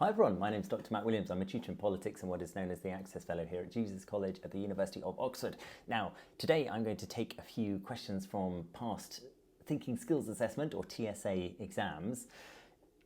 Hi everyone, my name is Dr. Matt Williams. I'm a tutor in politics and what is known as the Access Fellow here at Jesus College at the University of Oxford. Now, today I'm going to take a few questions from past Thinking Skills Assessment or TSA exams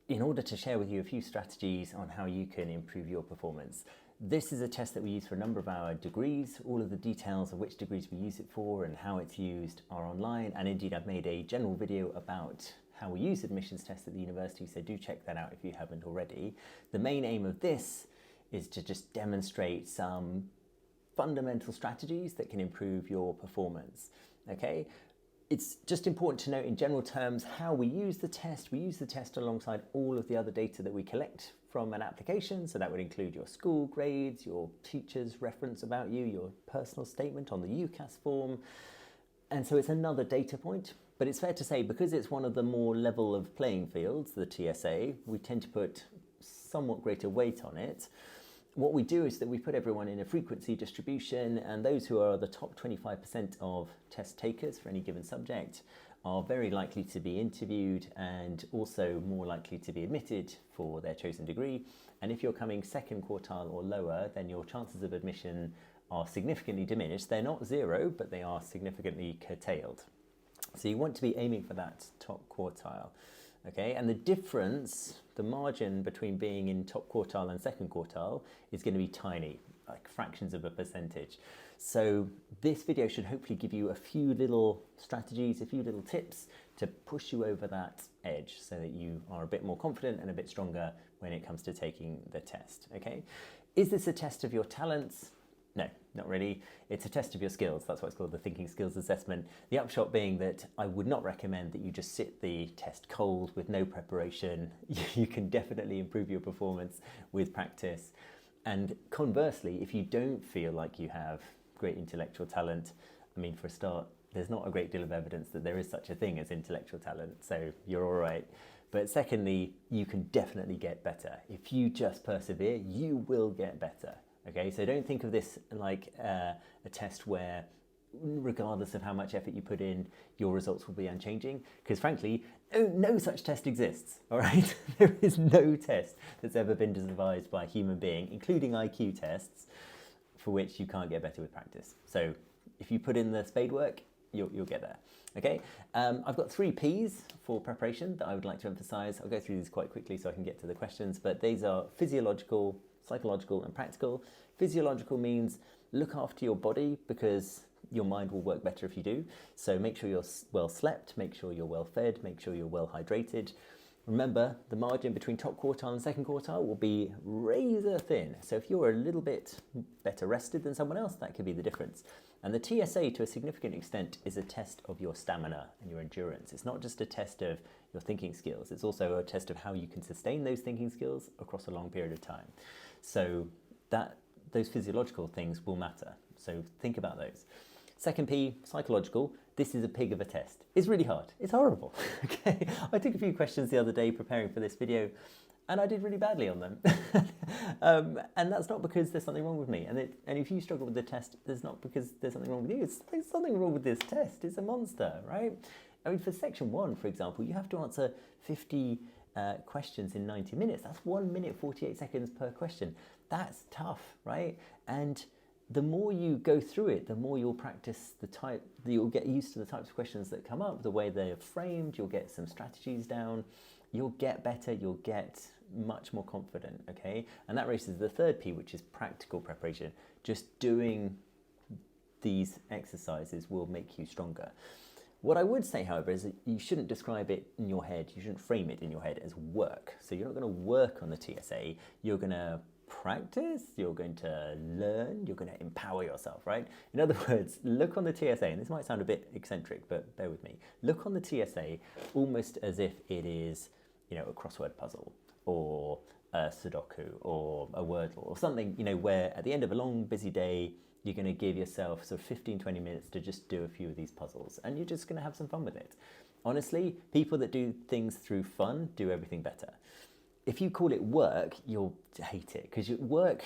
in order to share with you a few strategies on how you can improve your performance. This is a test that we use for a number of our degrees. All of the details of which degrees we use it for and how it's used are online, and indeed I've made a general video about how we use admissions tests at the university, so do check that out if you haven't already. The main aim of this is to just demonstrate some fundamental strategies that can improve your performance, okay? It's just important to note in general terms how we use the test. We use the test alongside all of the other data that we collect from an application, so that would include your school grades, your teacher's reference about you, your personal statement on the UCAS form, and so it's another data point. But it's fair to say, because it's one of the more level of playing fields, the TSA, we tend to put somewhat greater weight on it. What we do is that we put everyone in a frequency distribution, and those who are the top 25% of test takers for any given subject are very likely to be interviewed and also more likely to be admitted for their chosen degree. And if you're coming second quartile or lower, then your chances of admission are significantly diminished. They're not zero, but they are significantly curtailed. So you want to be aiming for that top quartile, okay? And the difference, the margin between being in top quartile and second quartile is going to be tiny, like fractions of a percentage. So this video should hopefully give you a few little strategies, a few little tips to push you over that edge so that you are a bit more confident and a bit stronger when it comes to taking the test, okay? Is this a test of your talents? No, not really. It's a test of your skills. That's why it's called the Thinking Skills Assessment. The upshot being that I would not recommend that you just sit the test cold with no preparation. You can definitely improve your performance with practice. And conversely, if you don't feel like you have great intellectual talent, I mean, for a start, there's not a great deal of evidence that there is such a thing as intellectual talent, so you're all right. But secondly, you can definitely get better. If you just persevere, you will get better. Okay, so don't think of this like a test where, regardless of how much effort you put in, your results will be unchanging. Because frankly, no such test exists, all right? There is no test that's ever been devised by a human being, including IQ tests, for which you can't get better with practice. So if you put in the spade work, you'll get there, okay? I've got 3 Ps for preparation that I would like to emphasize. I'll go through these quite quickly so I can get to the questions, but these are physiological, psychological and practical. Physiological means look after your body because your mind will work better if you do. So make sure you're well slept, make sure you're well fed, make sure you're well hydrated. Remember, the margin between top quartile and second quartile will be razor thin. So if you're a little bit better rested than someone else, that could be the difference. And the TSA, to a significant extent, is a test of your stamina and your endurance. It's not just a test of your thinking skills. It's also a test of how you can sustain those thinking skills across a long period of time. So those physiological things will matter. So think about those. Second P, psychological. This is a pig of a test. It's really hard. It's horrible. Okay. I took a few questions the other day preparing for this video, and I did really badly on them. And that's not because there's something wrong with me. And if you struggle with the test, there's not because there's something wrong with you. There's something wrong with this test. It's a monster, right? I mean, for section 1, for example, you have to answer 50 questions in 90 minutes. That's 1 minute, 48 seconds per question. That's tough, right? And the more you go through it, the more you'll practice you'll get used to the types of questions that come up, the way they're framed, you'll get some strategies down, you'll get better, you'll get much more confident, okay? And that raises the third P, which is practical preparation. Just doing these exercises will make you stronger. What I would say, however, is that you shouldn't describe it in your head, you shouldn't frame it in your head as work. So you're not going to work on the TSA, you're going to practice, you're going to learn, you're going to empower yourself, right? In other words, look on the TSA, and this might sound a bit eccentric, but bear with me. Look on the TSA almost as if it is, a crossword puzzle or a Sudoku or a Wordle or something, where at the end of a long, busy day, you're going to give yourself sort of 15, 20 minutes to just do a few of these puzzles, and you're just going to have some fun with it. Honestly, people that do things through fun do everything better. If you call it work, you'll hate it, because work,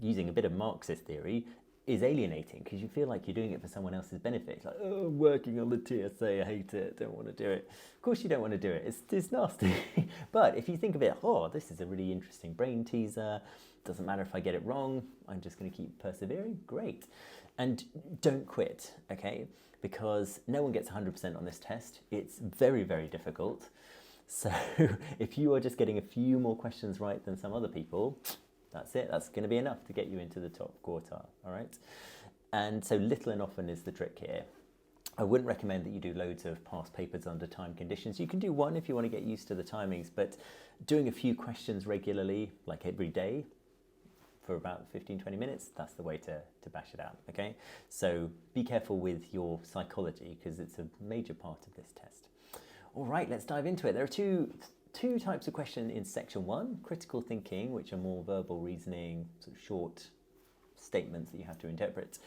using a bit of Marxist theory, is alienating because you feel like you're doing it for someone else's benefit. It's like, oh, I'm working on the TSA, I hate it, don't want to do it. Of course you don't want to do it, it's nasty. But if you think of it, oh, this is a really interesting brain teaser, doesn't matter if I get it wrong, I'm just going to keep persevering, great. And don't quit, okay? Because no one gets 100% on this test. It's very, very difficult. So if you are just getting a few more questions right than some other people, that's it. That's going to be enough to get you into the top quartile, all right? And so little and often is the trick here. I wouldn't recommend that you do loads of past papers under time conditions. You can do one if you want to get used to the timings, but doing a few questions regularly, like every day, for about 15-20 minutes, that's the way to bash it out, okay? So be careful with your psychology because it's a major part of this test. All right, let's dive into it. There are two types of question in section 1, critical thinking, which are more verbal reasoning, sort of short statements that you have to interpret.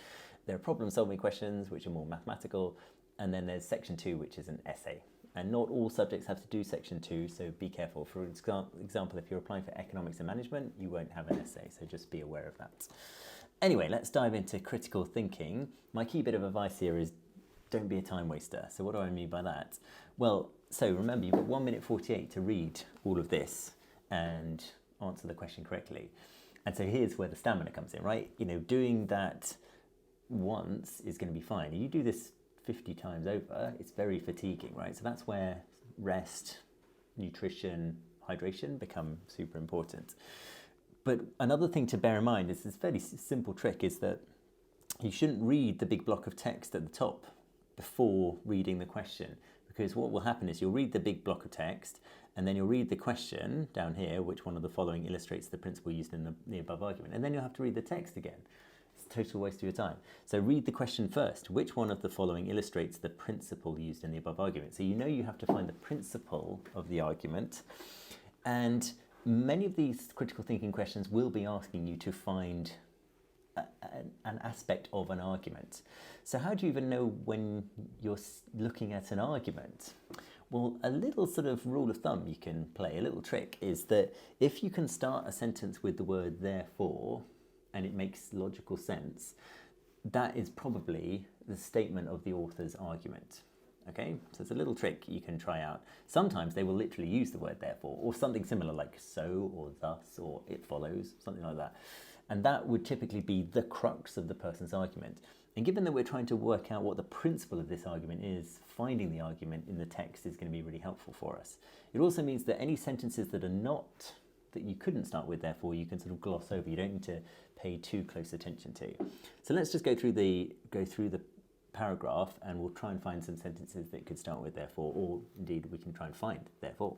There are problem-solving questions, which are more mathematical, and then there's section 2, which is an essay. And not all subjects have to do section 2, so be careful. For example, if you're applying for economics and management, you won't have an essay, so just be aware of that. Anyway, let's dive into critical thinking. My key bit of advice here is don't be a time waster. So what do I mean by that? Well, so remember, you've got 1 minute 48 to read all of this and answer the question correctly. And so here's where the stamina comes in, right? You know, doing that once is going to be fine. You do this 50 times over, it's very fatiguing, right? So that's where rest, nutrition, hydration become super important. But another thing to bear in mind is this fairly simple trick is that you shouldn't read the big block of text at the top before reading the question, because what will happen is you'll read the big block of text and then you'll read the question down here, which one of the following illustrates the principle used in the above argument, and then you'll have to read the text again. It's a total waste of your time. So read the question first. Which one of the following illustrates the principle used in the above argument? So you know you have to find the principle of the argument, and many of these critical thinking questions will be asking you to find an aspect of an argument. So how do you even know when you're looking at an argument? Well, a little sort of rule of thumb you can play, a little trick, is that if you can start a sentence with the word therefore, and it makes logical sense, that is probably the statement of the author's argument. Okay, so it's a little trick you can try out. Sometimes they will literally use the word therefore, or something similar like so, or thus, or it follows, something like that. And that would typically be the crux of the person's argument. And given that we're trying to work out what the principle of this argument is, finding the argument in the text is going to be really helpful for us. It also means that any sentences that are not, that you couldn't start with therefore, you can sort of gloss over. You don't need to pay too close attention to. So let's just go through the paragraph and we'll try and find some sentences that could start with therefore, or indeed we can try and find therefore.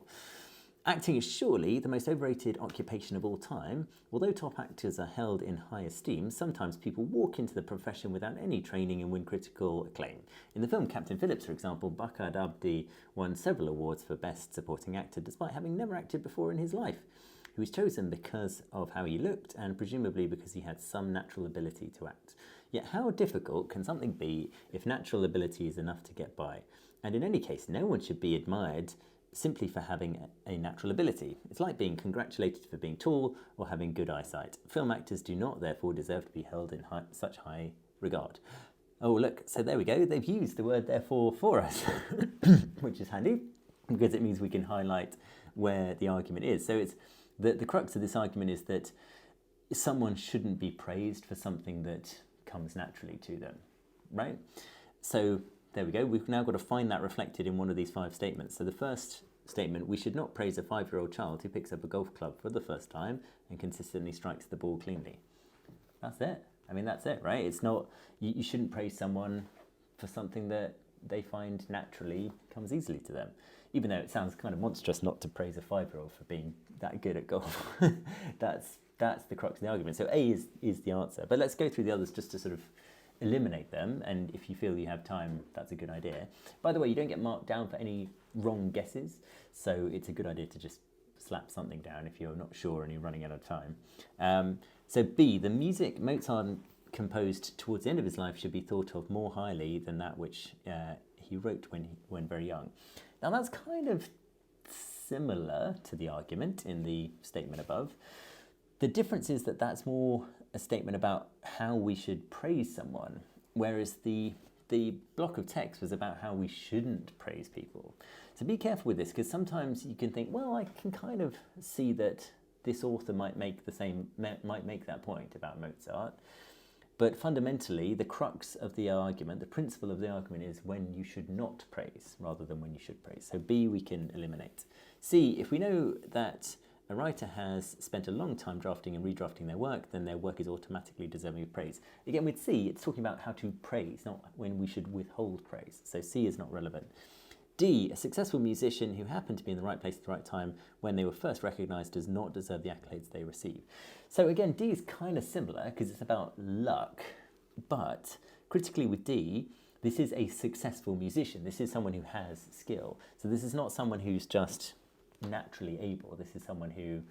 Acting is surely the most overrated occupation of all time. Although top actors are held in high esteem, sometimes people walk into the profession without any training and win critical acclaim. In the film Captain Phillips, for example, Bakar Abdi won several awards for Best Supporting Actor despite having never acted before in his life. He was chosen because of how he looked and presumably because he had some natural ability to act. Yet how difficult can something be if natural ability is enough to get by? And in any case, no one should be admired simply for having a natural ability. It's like being congratulated for being tall or having good eyesight. Film actors do not therefore deserve to be held in such high regard. Oh look, so there we go, they've used the word therefore for us, which is handy because it means we can highlight where the argument is. So it's the crux of this argument is that someone shouldn't be praised for something that comes naturally to them, right? So there we go. We've now got to find that reflected in one of these 5 statements. So the first statement, we should not praise a 5-year-old child who picks up a golf club for the first time and consistently strikes the ball cleanly. That's it. I mean, that's it, right? It's not, you shouldn't praise someone for something that they find naturally comes easily to them. Even though it sounds kind of monstrous not to praise a 5-year-old for being that good at golf. That's the crux of the argument. So A is the answer. But let's go through the others just to sort of eliminate them, and if you feel you have time, that's a good idea. By the way, you don't get marked down for any wrong guesses, so it's a good idea to just slap something down if you're not sure and you're running out of time. So B, the music Mozart composed towards the end of his life should be thought of more highly than that which he wrote when very young. Now that's kind of similar to the argument in the statement above, The difference is that that's more a statement about how we should praise someone, whereas the block of text was about how we shouldn't praise people. So be careful with this, because sometimes you can think, well, I can kind of see that this author might make that point about Mozart. But fundamentally, the crux of the argument, the principle of the argument, is when you should not praise rather than when you should praise. So B we can eliminate. C, if we know that a writer has spent a long time drafting and redrafting their work, then their work is automatically deserving of praise. Again, with C, it's talking about how to praise, not when we should withhold praise. So C is not relevant. D, a successful musician who happened to be in the right place at the right time when they were first recognised does not deserve the accolades they receive. So again, D is kind of similar because it's about luck, but critically with D, this is a successful musician. This is someone who has skill. So this is not someone who's just naturally able. This is someone who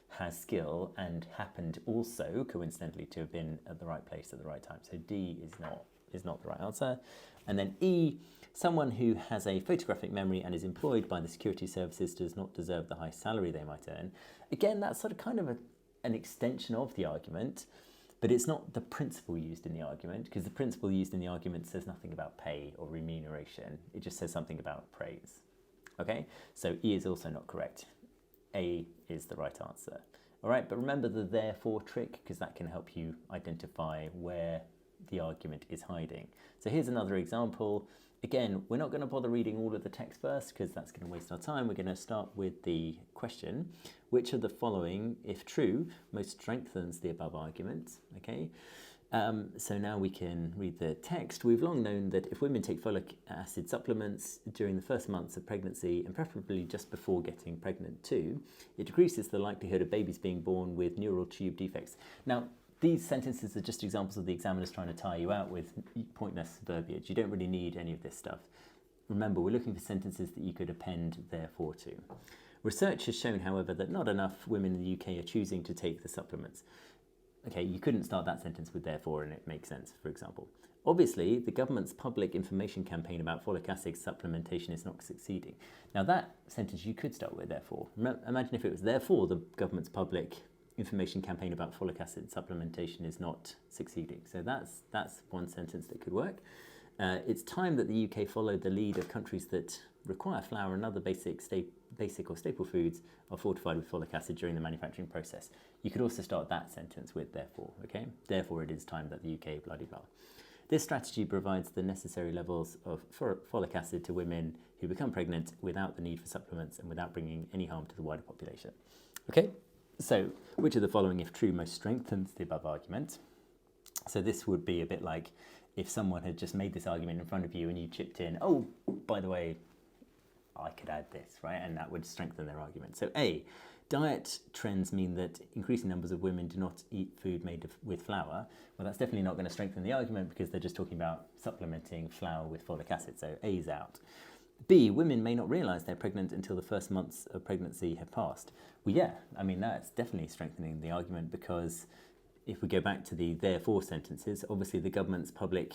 has skill and happened also coincidentally to have been at the right place at the right time. So D is not the right answer. And then E, someone who has a photographic memory and is employed by the security services does not deserve the high salary they might earn. Again, that's sort of kind of an extension of the argument, but it's not the principle used in the argument, because the principle used in the argument says nothing about pay or remuneration. It just says something about praise. Okay, so E is also not correct. A is the right answer. All right, but remember the therefore trick, because that can help you identify where the argument is hiding. So here's another example. Again, we're not going to bother reading all of the text first because that's going to waste our time. We're going to start with the question. Which of the following, if true, most strengthens the above argument? Okay. So now we can read the text. We've long known that if women take folic acid supplements during the first months of pregnancy, and preferably just before getting pregnant too, it decreases the likelihood of babies being born with neural tube defects. Now, these sentences are just examples of the examiners trying to tire you out with pointless verbiage. You don't really need any of this stuff. Remember, we're looking for sentences that you could append therefore to. Research has shown, however, that not enough women in the UK are choosing to take the supplements. Okay, you couldn't start that sentence with therefore and it makes sense, for example. Obviously, the government's public information campaign about folic acid supplementation is not succeeding. Now that sentence you could start with therefore. Imagine if it was therefore the government's public information campaign about folic acid supplementation is not succeeding. So that's one sentence that could work. It's time that the UK followed the lead of countries that require flour and other basic or staple foods are fortified with folic acid during the manufacturing process. You could also start that sentence with therefore, okay? Therefore it is time that the UK bloody blah. This strategy provides the necessary levels of folic acid to women who become pregnant without the need for supplements and without bringing any harm to the wider population. Okay, so which of the following, if true, most strengthens the above argument? So this would be a bit like if someone had just made this argument in front of you and you chipped in, oh, by the way, I could add this, right? And that would strengthen their argument. So A, diet trends mean that increasing numbers of women do not eat food made with flour. Well, that's definitely not going to strengthen the argument because they're just talking about supplementing flour with folic acid. So A's out. B, women may not realise they're pregnant until the first months of pregnancy have passed. Well, yeah, I mean, that's definitely strengthening the argument because if we go back to the therefore sentences, obviously the government's public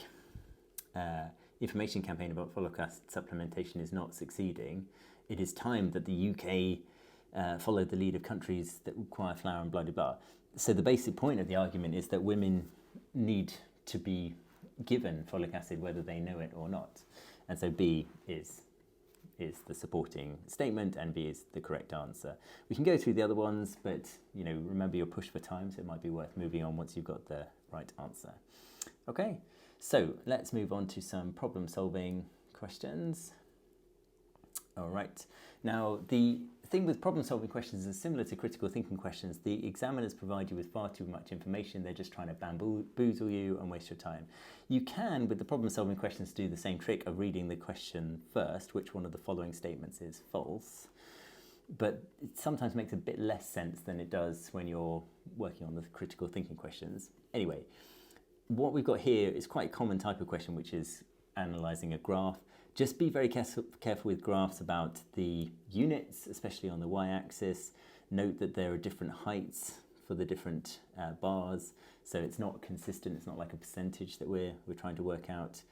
information campaign about folic acid supplementation is not succeeding. It is time that the UK followed the lead of countries that require flour and blah, blah, blah. So the basic point of the argument is that women need to be given folic acid whether they know it or not. And so B is the supporting statement and B is the correct answer. We can go through the other ones, but remember you're pushed for time, so it might be worth moving on once you've got the right answer. Okay, so let's move on to some problem solving questions. All right, now the thing with problem solving questions is similar to critical thinking questions. The examiners provide you with far too much information. They're just trying to bamboozle you and waste your time. You can, with the problem solving questions, do the same trick of reading the question first, which one of the following statements is false, but it sometimes makes a bit less sense than it does when you're working on the critical thinking questions. Anyway, what we've got here is quite a common type of question, which is analysing a graph. Just be very careful with graphs about the units, especially on the y-axis. Note that there are different heights for the different bars, so it's not consistent. It's not like a percentage that we're trying to work out.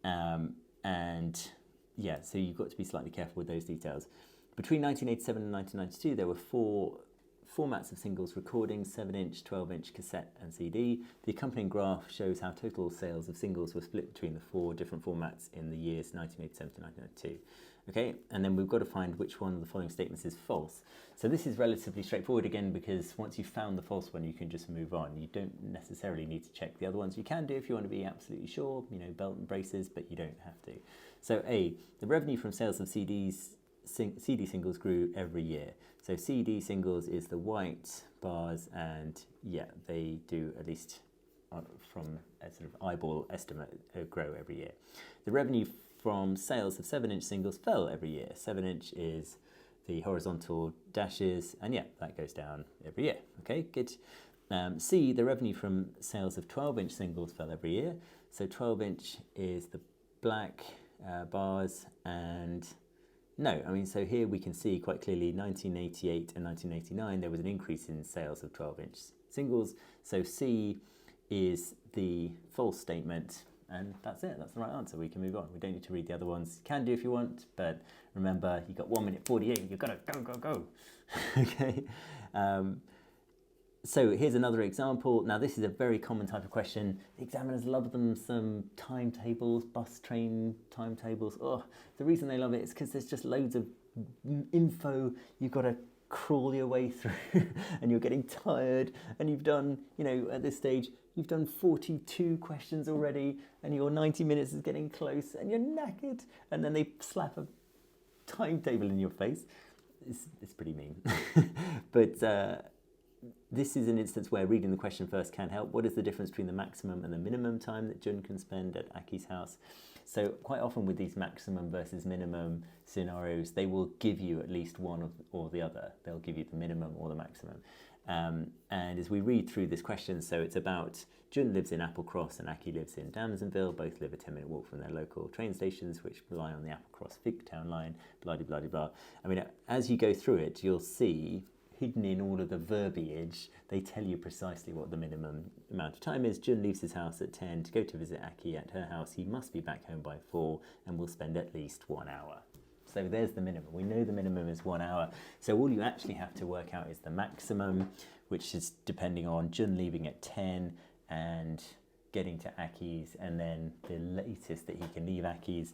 And yeah, so you've got to be slightly careful with those details. Between 1987 and 1992, there were 4 formats of singles recordings: 7-inch, 12-inch, cassette and CD. The accompanying graph shows how total sales of singles were split between the 4 different formats in the years 1987 to 1992. Okay, and then we've got to find which one of the following statements is false. So this is relatively straightforward again, because once you've found the false one, you can just move on. You don't necessarily need to check the other ones. You can do if you want to be absolutely sure, you know, belt and braces, but you don't have to. So A, the revenue from sales of CD singles grew every year. So CD singles is the white bars, and yeah, they do, at least from a sort of eyeball estimate, grow every year. The revenue from sales of 7-inch singles fell every year. 7-inch is the horizontal dashes, and yeah, that goes down every year. Okay, good. C, the revenue from sales of 12-inch singles fell every year. So 12-inch is the black bars, and no, I mean, so here we can see quite clearly 1988 and 1989, there was an increase in sales of 12-inch singles. So C is the false statement, and that's it. That's the right answer. We can move on. We don't need to read the other ones. Can do if you want, but remember, you've got 1 minute 48. You've got to go. Okay. So here's another example. Now, this is a very common type of question. The examiners love them, some timetables, bus, train timetables. Oh, the reason they love it is because there's just loads of info you've got to crawl your way through and you're getting tired, and you've done, you know, at this stage, you've done 42 questions already, and your 90 minutes is getting close, and you're knackered, and then they slap a timetable in your face. It's pretty mean. But this is an instance where reading the question first can help. What is the difference between the maximum and the minimum time that Jun can spend at Aki's house? So quite often with these maximum versus minimum scenarios, they will give you at least one or the other. They'll give you the minimum or the maximum. And as we read through this question, so it's about Jun lives in Applecross and Aki lives in Damsonville. Both live a 10-minute walk from their local train stations, which rely on the Applecross Fig Town line, blah, blah, blah, blah. I mean, as you go through it, you'll see hidden in all of the verbiage, they tell you precisely what the minimum amount of time is. Jun leaves his house at 10 to go to visit Aki at her house. He must be back home by 4 and will spend at least 1 hour. So there's the minimum. We know the minimum is 1 hour. So all you actually have to work out is the maximum, which is depending on Jun leaving at 10 and getting to Aki's, and then the latest that he can leave Aki's.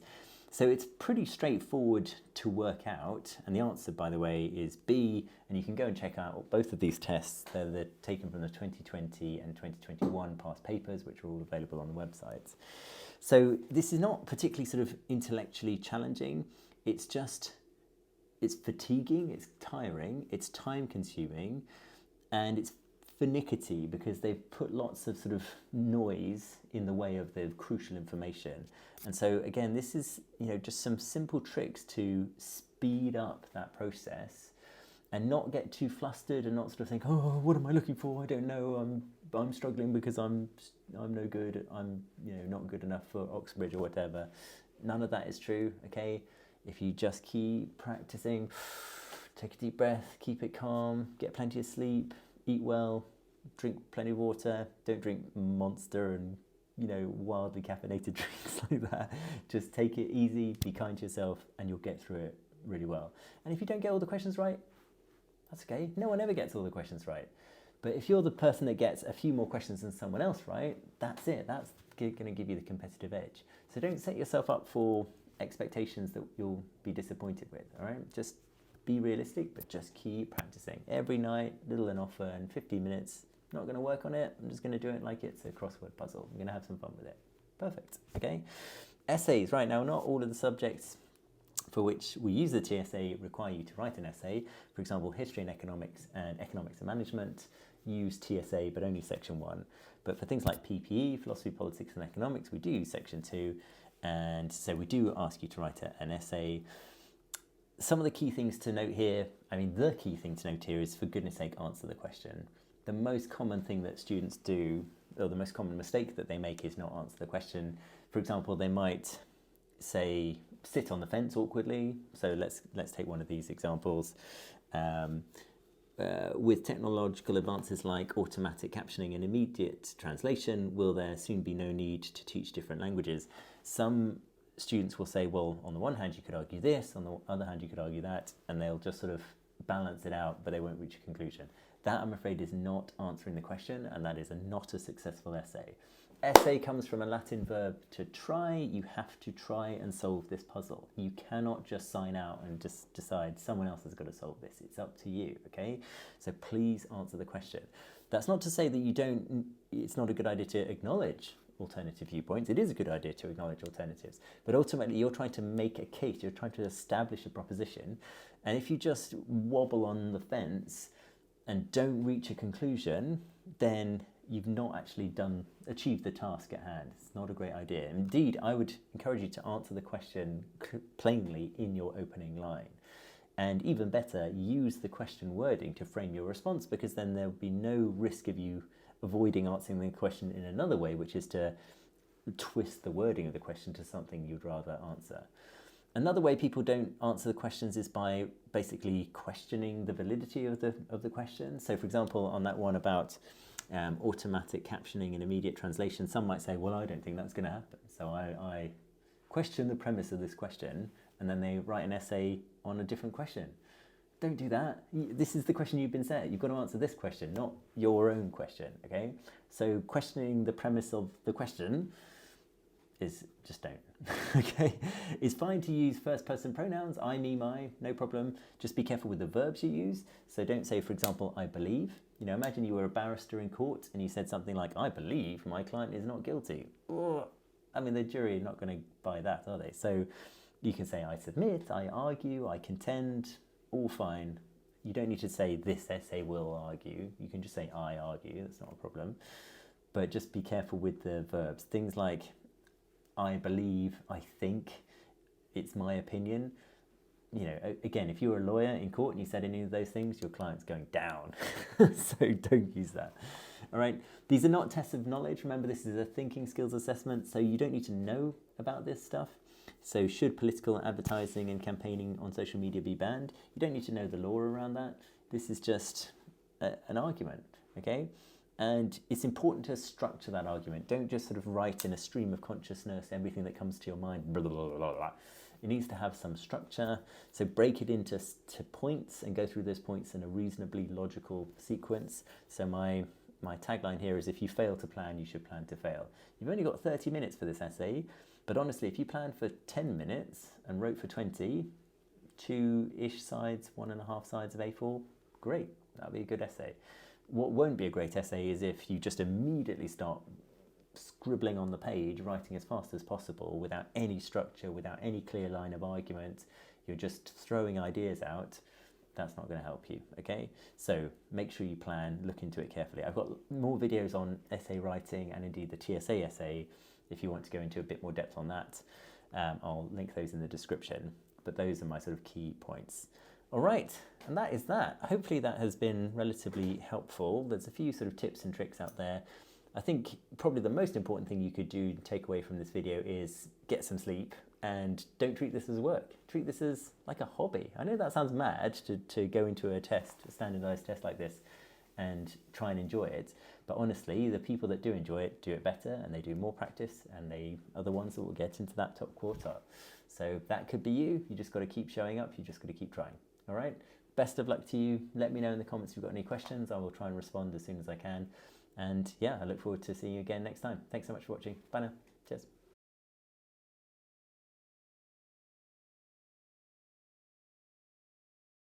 So it's pretty straightforward to work out, and the answer, by the way, is B, and you can go and check out both of these tests. They're taken from the 2020 and 2021 past papers, which are all available on the websites. So this is not particularly sort of intellectually challenging. It's fatiguing, it's tiring, it's time consuming, and it's finicky because they've put lots of sort of noise in the way of the crucial information. And so again, this is, you know, just some simple tricks to speed up that process and not get too flustered and not sort of think, oh, what am I looking for? I don't know. I'm struggling because I'm no good. I'm, you know, not good enough for Oxbridge or whatever. None of that is true. Okay, if you just keep practicing, take a deep breath, keep it calm, get plenty of sleep, eat well, drink plenty of water, don't drink Monster and, you know, wildly caffeinated drinks like that. Just take it easy, be kind to yourself, and you'll get through it really well. And if you don't get all the questions right, that's okay. No one ever gets all the questions right. But if you're the person that gets a few more questions than someone else right, that's it. That's going to give you the competitive edge. So don't set yourself up for expectations that you'll be disappointed with, all right? Just be realistic, but just keep practicing. Every night, little and often, 15 minutes. Not going to work on it. I'm just going to do it like it's a crossword puzzle. I'm going to have some fun with it. Perfect, okay? Essays, right now, not all of the subjects for which we use the TSA require you to write an essay. For example, history and economics and management use TSA, but only section 1. But for things like PPE, philosophy, politics and economics, we do use section 2. And so we do ask you to write an essay. Some of the key things to note here, I mean, the key thing to note here is, for goodness sake, answer the question. The most common thing that students do, or the most common mistake that they make, is not answer the question. For example, they might say, sit on the fence awkwardly. So let's take one of these examples. With technological advances like automatic captioning and immediate translation, will there soon be no need to teach different languages? Some students will say, well, on the one hand, you could argue this, on the other hand, you could argue that, and they'll just sort of balance it out, but they won't reach a conclusion. That, I'm afraid, is not answering the question, and that is not a successful essay. Essay comes from a Latin verb to try. You have to try and solve this puzzle. You cannot just sign out and just decide someone else has got to solve this. It's up to you, okay? So please answer the question. That's not to say that it's not a good idea to acknowledge alternative viewpoints. It is a good idea to acknowledge alternatives, but ultimately you're trying to make a case, you're trying to establish a proposition, and if you just wobble on the fence and don't reach a conclusion, then you've not actually achieved the task at hand. It's not a great idea. Indeed, I would encourage you to answer the question plainly in your opening line. And even better, use the question wording to frame your response, because then there'll be no risk of you avoiding answering the question in another way, which is to twist the wording of the question to something you'd rather answer. Another way people don't answer the questions is by basically questioning the validity of the question. So for example, on that one about automatic captioning and immediate translation, some might say, well, I don't think that's going to happen. So I question the premise of this question, and then they write an essay on a different question. Don't do that. This is the question you've been set. You've got to answer this question, not your own question, okay? So questioning the premise of the question is just don't, okay? It's fine to use first person pronouns, I, me, my, no problem. Just be careful with the verbs you use. So don't say, for example, I believe. You know, imagine you were a barrister in court and you said something like, I believe my client is not guilty. Ugh. I mean, the jury are not going to buy that, are they? So you can say, I submit, I argue, I contend, all fine. You don't need to say, this essay will argue. You can just say, I argue, that's not a problem. But just be careful with the verbs. Things like, I believe, I think, it's my opinion. You know, again, if you were a lawyer in court and you said any of those things, your client's going down. So don't use that. All right. These are not tests of knowledge. Remember, this is a thinking skills assessment, so you don't need to know about this stuff. So should political advertising and campaigning on social media be banned? You don't need to know the law around that. This is just an argument, okay? And it's important to structure that argument. Don't just sort of write in a stream of consciousness everything that comes to your mind, blah, blah, blah, blah, blah. It needs to have some structure. So break it into points and go through those points in a reasonably logical sequence. So my tagline here is, if you fail to plan, you should plan to fail. You've only got 30 minutes for this essay, but honestly, if you planned for 10 minutes and wrote for 20, 2-ish sides, 1.5 sides of A4, great, that'll be a good essay. What won't be a great essay is if you just immediately start scribbling on the page, writing as fast as possible without any structure, without any clear line of argument. You're just throwing ideas out. That's not going to help you, okay? So make sure you plan, look into it carefully. I've got more videos on essay writing and indeed the TSA essay if you want to go into a bit more depth on that. I'll link those in the description, but those are my sort of key points. All right, and that is that. Hopefully that has been relatively helpful. There's a few sort of tips and tricks out there. I think probably the most important thing you could do to take away from this video is get some sleep and don't treat this as work. Treat this as like a hobby. I know that sounds mad to go into a standardized test like this and try and enjoy it. But honestly, the people that do enjoy it do it better, and they do more practice, and they are the ones that will get into that top quartile. So that could be you. You just got to keep showing up. You just got to keep trying. All right. Best of luck to you. Let me know in the comments if you've got any questions. I will try and respond as soon as I can. And yeah, I look forward to seeing you again next time. Thanks so much for watching. Bye now. Cheers.